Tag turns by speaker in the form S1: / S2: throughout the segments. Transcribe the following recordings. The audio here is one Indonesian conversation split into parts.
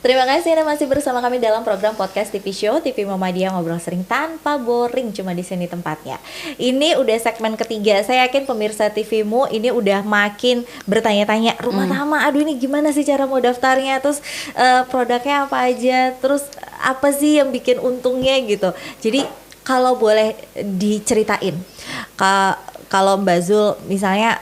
S1: Terima kasih Anda masih bersama kami dalam program podcast TV Show TV Muhammadiyah, ngobrol sering tanpa boring, cuma di sini tempatnya. Ini udah segmen ketiga. Saya yakin pemirsa TVmu ini udah makin bertanya-tanya, rumah tama, aduh ini gimana sih cara mau daftarnya, terus produknya apa aja, terus apa sih yang bikin untungnya gitu. Jadi kalau boleh diceritain, kalau Mbak Zul misalnya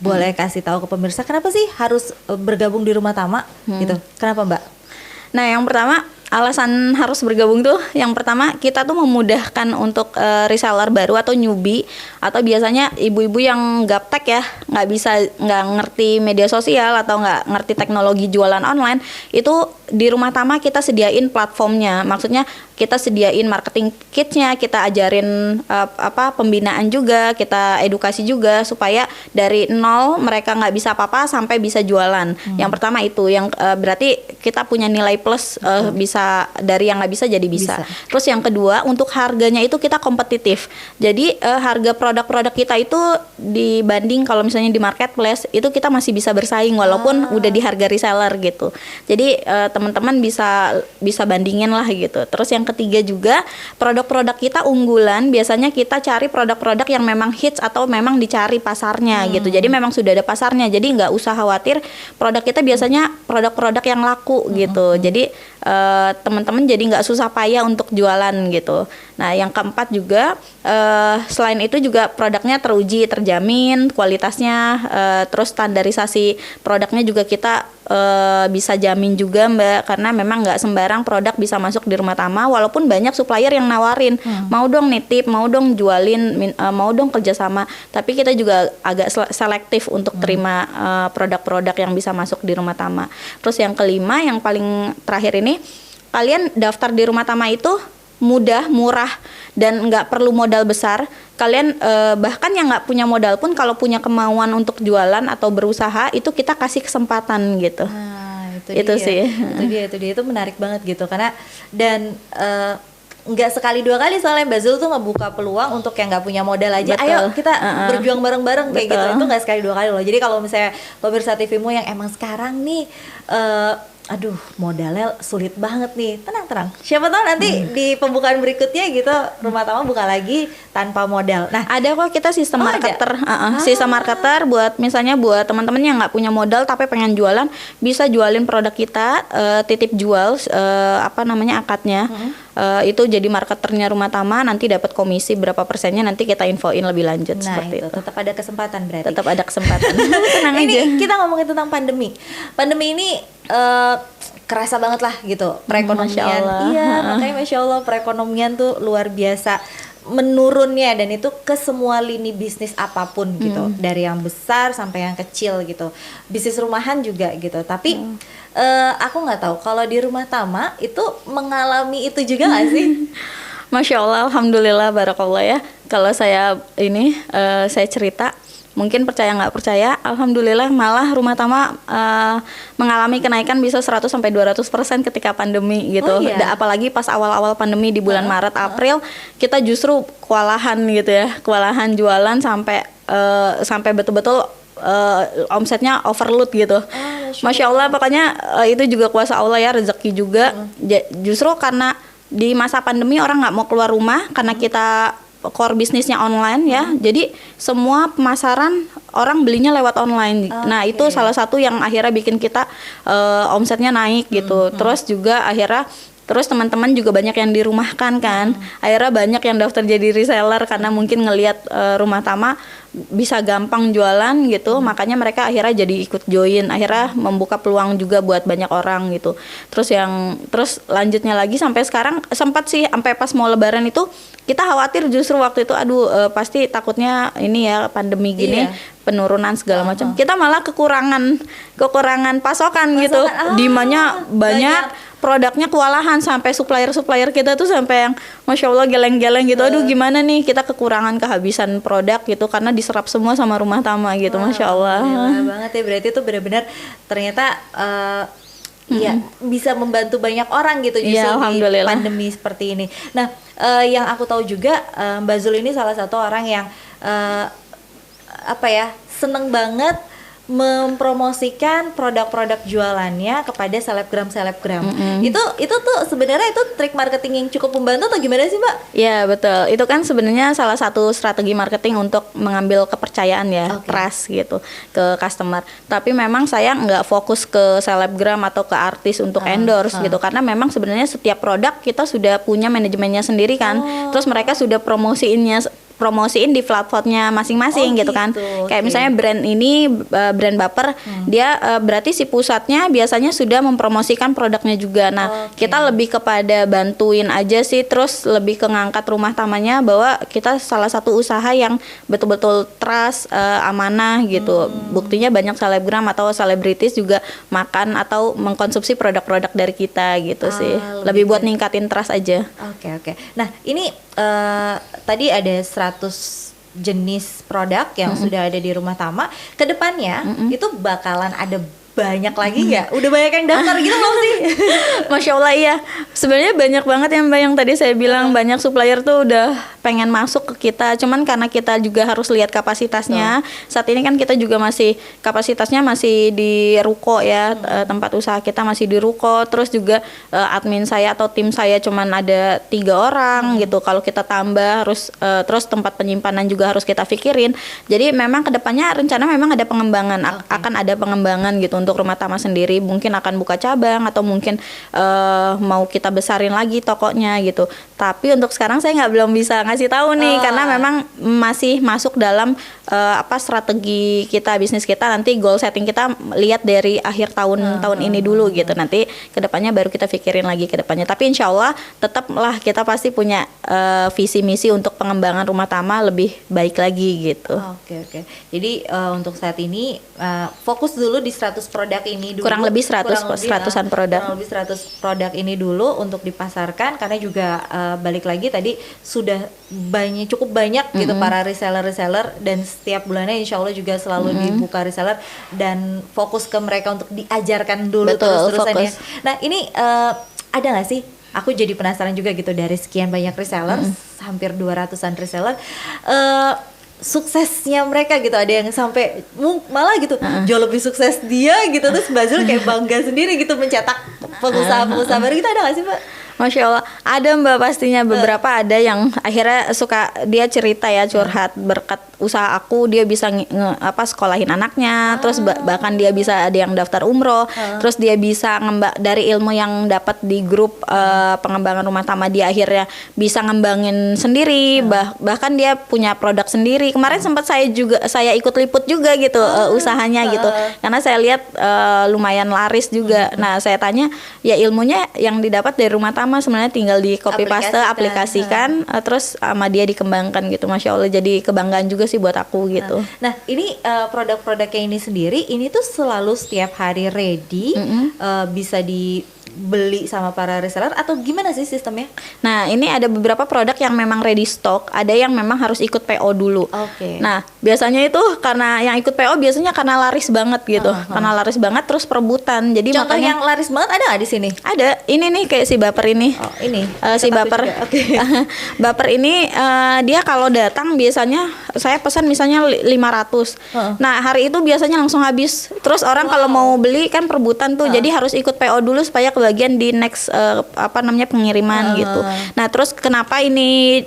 S1: boleh kasih tahu ke pemirsa kenapa sih harus bergabung di Rumah Tama gitu? Kenapa Mbak?
S2: Nah, yang pertama alasan harus bergabung tuh, yang pertama kita tuh memudahkan untuk reseller baru atau newbie, atau biasanya ibu-ibu yang gaptek ya, nggak ngerti media sosial atau nggak ngerti teknologi jualan online. Itu di Rumah Tama kita sediain platformnya, maksudnya kita sediain marketing kitnya, kita ajarin pembinaan juga, kita edukasi juga supaya dari nol mereka nggak bisa apa-apa sampai bisa jualan. Yang pertama itu, yang berarti kita punya nilai plus, bisa dari yang nggak bisa jadi bisa. Terus yang kedua, untuk harganya itu kita kompetitif. Jadi harga produk-produk kita itu dibanding kalau misalnya di marketplace itu kita masih bisa bersaing walaupun udah di harga reseller gitu. Jadi teman-teman bisa bandingin lah gitu. Terus yang ketiga juga, produk-produk kita unggulan, biasanya kita cari produk-produk yang memang hits atau memang dicari pasarnya gitu. Jadi memang sudah ada pasarnya. Jadi nggak usah khawatir, produk kita biasanya produk-produk yang laku gitu. Jadi teman-teman jadi nggak susah payah untuk jualan gitu. Nah, yang keempat juga, selain itu juga produknya teruji, terjamin kualitasnya, terus standarisasi produknya juga kita bisa jamin juga Mbak, karena memang nggak sembarang produk bisa masuk di Rumah Tama, walaupun banyak supplier yang nawarin, mau dong nitip, mau dong jualin, mau dong kerjasama, tapi kita juga agak selektif untuk terima produk-produk yang bisa masuk di Rumah Tama. Terus yang kelima, yang paling terakhir ini, kalian daftar di Rumah Tama itu mudah, murah, dan nggak perlu modal besar. Kalian bahkan yang nggak punya modal pun kalau punya kemauan untuk jualan atau berusaha, itu kita kasih kesempatan gitu.
S1: Nah,
S2: itu sih.
S1: Itu dia itu menarik banget gitu, karena dan nggak sekali dua kali soalnya Mbak Zul tuh ngebuka peluang untuk yang nggak punya modal aja.
S2: Betul.
S1: Ayo kita berjuang bareng-bareng kayak
S2: Betul.
S1: gitu. Itu nggak sekali dua kali loh. Jadi kalau misalnya pemirsa TVmu yang emang sekarang nih aduh modalnya sulit banget nih, tenang. Siapa tahu nanti di pembukaan berikutnya gitu Rumah Tama buka lagi tanpa modal. Nah,
S2: ada kok kita sistem marketer, sistem marketer buat misalnya buat teman-teman yang nggak punya modal tapi pengen jualan, bisa jualin produk kita, titip jual, akadnya. Itu jadi marketernya Rumah Tama, nanti dapat komisi berapa persennya, nanti kita infoin lebih lanjut.
S1: Nah,
S2: seperti itu.
S1: tetap ada kesempatan berarti.
S2: Tetap ada kesempatan. Tenang aja.
S1: Ini kita ngomongin tentang pandemi. Pandemi ini kerasa banget lah gitu perekonomian.
S2: Masya Allah.
S1: Iya, makanya Masya Allah perekonomian tuh luar biasa menurunnya, dan itu ke semua lini bisnis apapun gitu, dari yang besar sampai yang kecil gitu, bisnis rumahan juga gitu. Tapi aku nggak tahu kalau di Rumah Tama itu mengalami itu juga nggak sih?
S2: Masya Allah, alhamdulillah, barakallah ya. Kalau saya saya cerita, mungkin percaya nggak percaya, alhamdulillah malah Rumah Tama mengalami kenaikan bisa 100-200% ketika pandemi gitu.
S1: Oh, iya?
S2: Apalagi pas awal-awal pandemi di bulan Maret, April, kita justru kewalahan gitu ya, kewalahan jualan sampai betul-betul omsetnya overload gitu. Masya Allah, pokoknya itu juga kuasa Allah ya, rezeki juga. Justru karena di masa pandemi orang nggak mau keluar rumah, karena kita core bisnisnya online ya, jadi semua pemasaran orang belinya lewat online. Nah, itu salah satu yang akhirnya bikin kita omsetnya naik gitu. Terus juga akhirnya teman-teman juga banyak yang dirumahkan kan. Akhirnya banyak yang daftar jadi reseller karena mungkin ngelihat Rumah Tama bisa gampang jualan gitu, makanya mereka akhirnya jadi ikut join, akhirnya membuka peluang juga buat banyak orang gitu. Terus lanjutnya lagi sampai sekarang, sempat sih sampai pas mau lebaran itu kita khawatir justru waktu itu, pasti takutnya ini ya pandemi gini, penurunan segala macam. Kita malah kekurangan pasokan gitu. Demandnya banyak, produknya kewalahan, sampai supplier kita tuh sampai yang Masya Allah geleng-geleng gitu. Aduh gimana nih, kita kekurangan, kehabisan produk gitu karena diserap semua sama Rumah Tama gitu. Masya Allah.
S1: Alhamdulillah banget ya, berarti itu benar-benar ternyata ya bisa membantu banyak orang gitu justru di pandemi seperti ini. Nah, yang aku tahu juga Mbak Zul ini salah satu orang yang seneng banget mempromosikan produk-produk jualannya kepada selebgram. Itu tuh sebenarnya itu trik marketing yang cukup membantu atau gimana sih, Mbak?
S2: Ya betul, itu kan sebenarnya salah satu strategi marketing untuk mengambil kepercayaan ya, trust gitu ke customer. Tapi memang saya nggak fokus ke selebgram atau ke artis untuk endorse gitu, karena memang sebenarnya setiap produk kita sudah punya manajemennya sendiri kan, terus mereka sudah promosiin di platformnya masing-masing gitu kan. Kayak misalnya brand ini, brand Baper, dia berarti si pusatnya biasanya sudah mempromosikan produknya juga. Nah, kita lebih kepada bantuin aja sih, terus lebih ke ngangkat rumah tamannya bahwa kita salah satu usaha yang betul-betul trust, amanah gitu. Buktinya banyak selebgram atau selebritis juga makan atau mengkonsumsi produk-produk dari kita gitu sih. Lebih buat ningkatin trust aja.
S1: Oke. Nah, ini tadi ada 100 jenis produk yang sudah ada di Rumah Tama. Kedepannya itu bakalan ada banyak lagi nggak? Udah banyak yang daftar gitu loh sih.
S2: Masya Allah, iya. Sebenarnya banyak banget ya Mbak, yang tadi saya bilang banyak supplier tuh udah pengen masuk ke kita. Cuman karena kita juga harus lihat kapasitasnya. Saat ini kan kita juga masih kapasitasnya masih di ruko ya, tempat usaha kita masih di ruko. Terus juga admin saya atau tim saya cuman ada 3 orang gitu. Kalau kita tambah harus terus tempat penyimpanan juga harus kita pikirin. Jadi memang kedepannya rencana memang ada pengembangan, akan ada pengembangan gitu. Untuk Rumah Tama sendiri mungkin akan buka cabang atau mungkin mau kita besarin lagi tokonya gitu. Tapi untuk sekarang saya belum bisa ngasih tahu nih, karena memang masih masuk dalam strategi kita, bisnis kita. Nanti goal setting kita lihat dari akhir tahun ini dulu gitu. Nanti kedepannya baru kita pikirin lagi kedepannya. Tapi insya Allah tetaplah kita pasti punya visi misi untuk pengembangan Rumah Tama lebih baik lagi gitu.
S1: Oke. Jadi untuk saat ini fokus dulu di 100 produk ini dulu.
S2: Kurang lebih 100-an produk.
S1: Kurang lebih 100 produk ini dulu untuk dipasarkan, karena juga balik lagi tadi sudah cukup banyak gitu para reseller, dan setiap bulannya insya Allah juga selalu dibuka reseller, dan fokus ke mereka untuk diajarkan dulu terus-terusan ya. Nah ini ada nggak sih? Aku jadi penasaran juga gitu, dari sekian banyak reseller, hampir 200-an reseller, suksesnya mereka gitu, ada yang sampai malah gitu jauh lebih sukses dia gitu, terus Mbak Zul kayak bangga sendiri gitu mencetak pengusaha-pengusaha baru gitu, ada nggak sih Mbak?
S2: Masya Allah, ada Mbak, pastinya beberapa ada yang akhirnya suka dia cerita ya, curhat berkat usaha aku dia bisa sekolahin anaknya, terus bahkan dia bisa ada yang daftar umroh, terus dia bisa dari ilmu yang dapat di grup pengembangan Rumah Tama, dia akhirnya bisa ngembangin sendiri, bahkan dia punya produk sendiri. Kemarin sempat saya ikut liput juga gitu usahanya gitu, karena saya lihat lumayan laris juga. Nah saya tanya, ya ilmunya yang didapat dari Rumah Tama sebenarnya tinggal di copy paste, aplikasikan, terus sama dia dikembangkan gitu. Masya Allah, jadi kebanggaan juga sih buat aku gitu.
S1: Nah ini produk-produknya ini sendiri, ini tuh selalu setiap hari ready, bisa dibeli sama para reseller atau gimana sih sistemnya?
S2: Nah ini ada beberapa produk yang memang ready stock, ada yang memang harus ikut PO dulu. Nah biasanya itu karena yang ikut PO biasanya karena laris banget gitu, karena laris banget terus perebutan. Jadi
S1: contoh
S2: makanya
S1: yang laris banget ada nggak di sini?
S2: Ada, ini nih kayak si Baper ini. Si Baper. Baper ini dia kalau datang biasanya saya pesan misalnya 500. Nah hari itu biasanya langsung habis. Terus orang kalau mau beli kan perebutan tuh, jadi harus ikut PO dulu supaya kebagian di next pengiriman gitu. Nah terus kenapa ini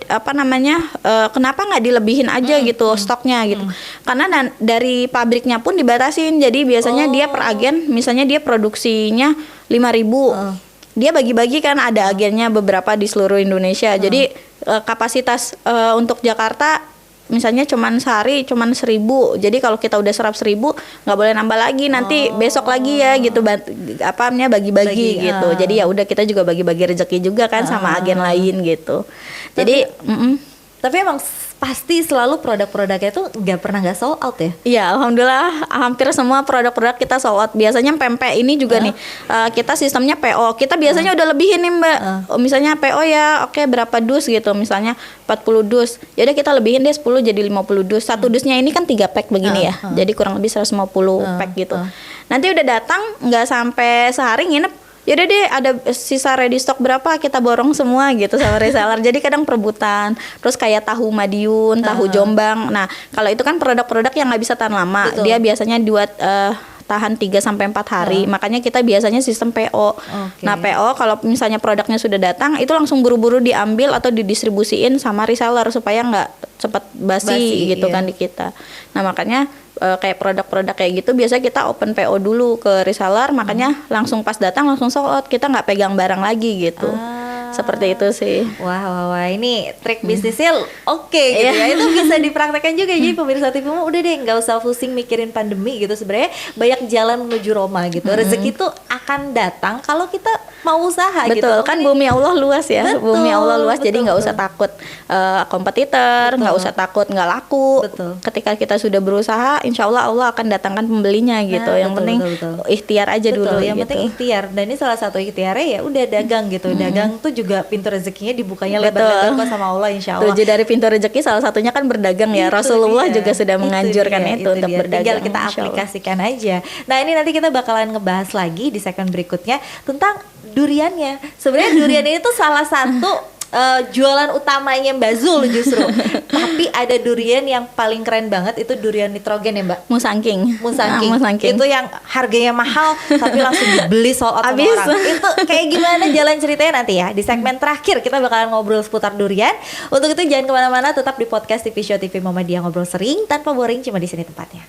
S2: kenapa nggak dilebihin aja gitu stoknya gitu? Karena dari pabriknya pun dibatasin. Jadi biasanya dia per agen, misalnya dia produksinya 5.000. Dia bagi-bagi kan, ada agennya beberapa di seluruh Indonesia. Jadi kapasitas untuk Jakarta misalnya cuman sehari cuman 1.000. Jadi kalau kita udah serap 1.000 nggak boleh nambah lagi, nanti besok lagi ya gitu, bagi-bagi gitu. Jadi ya udah, kita juga bagi-bagi rezeki juga kan sama agen lain gitu. Jadi
S1: tapi emang pasti selalu produk-produknya itu nggak sold out ya?
S2: Iya, alhamdulillah hampir semua produk-produk kita sold out. Biasanya pempek ini juga nih, kita sistemnya PO. Kita biasanya udah lebihin nih Mbak. Misalnya PO ya, oke, berapa dus gitu, misalnya 40 dus. Ya udah kita lebihin deh 10 jadi 50 dus. Satu dusnya ini kan 3 pack begini ya. Jadi kurang lebih 150 pack gitu. Nanti udah datang nggak sampai sehari nginep, yaudah deh ada sisa ready stock berapa kita borong semua gitu sama reseller. Jadi kadang perebutan. Terus kayak tahu Madiun, tahu Jombang. Nah kalau itu kan produk-produk yang nggak bisa tahan lama.
S1: Betul.
S2: Dia biasanya buat tahan 3-4 hari. Makanya kita biasanya sistem PO.
S1: Okay.
S2: Nah PO kalau misalnya produknya sudah datang itu langsung buru-buru diambil atau didistribusiin sama reseller supaya nggak cepat basi gitu kan di kita. Nah makanya kayak produk-produk kayak gitu biasa kita open PO dulu ke reseller, makanya langsung pas datang langsung sold out, kita nggak pegang barang lagi gitu. Seperti itu sih.
S1: Wah, ini trik bisnisnya oke gitu ya. Itu bisa dipraktekkan juga. Jadi pemirsa TV udah deh nggak usah pusing mikirin pandemi gitu. Sebenarnya banyak jalan menuju Roma gitu. Rezeki itu akan datang kalau kita mau usaha gitu.
S2: Betul, kan bumi Allah luas ya.
S1: Betul,
S2: bumi Allah luas,
S1: betul,
S2: jadi nggak usah takut kompetitor, nggak usah takut nggak laku.
S1: Betul.
S2: Ketika kita sudah berusaha, insya Allah Allah akan datangkan pembelinya gitu. Yang penting ikhtiar aja dulu.
S1: Yang
S2: gitu.
S1: penting ikhtiar. Dan ini salah satu ikhtiarnya ya udah dagang gitu. Dagang tuh juga pintu rezekinya dibukanya lebar-lebar kok sama Allah, insya Allah.
S2: Tujuh dari pintu rezeki salah satunya kan berdagang ya. Rasulullah juga sudah menganjurkan itu untuk berdagang.
S1: Tinggal kita aplikasikan aja. Nah ini nanti kita bakalan ngebahas lagi di segmen berikutnya tentang duriannya. Sebenarnya durian ini tuh salah satu jualan utamanya Mbak Zul justru. Tapi ada durian yang paling keren banget, itu durian nitrogen ya Mbak.
S2: Musangking.
S1: Itu yang harganya mahal tapi langsung dibeli sold out sama orang. Itu kayak gimana jalan ceritanya nanti ya. Di segmen terakhir kita bakalan ngobrol seputar durian. Untuk itu jangan kemana-mana, tetap di podcast TV Show TV Muhammadiyah, ngobrol sering tanpa boring, cuma di sini tempatnya.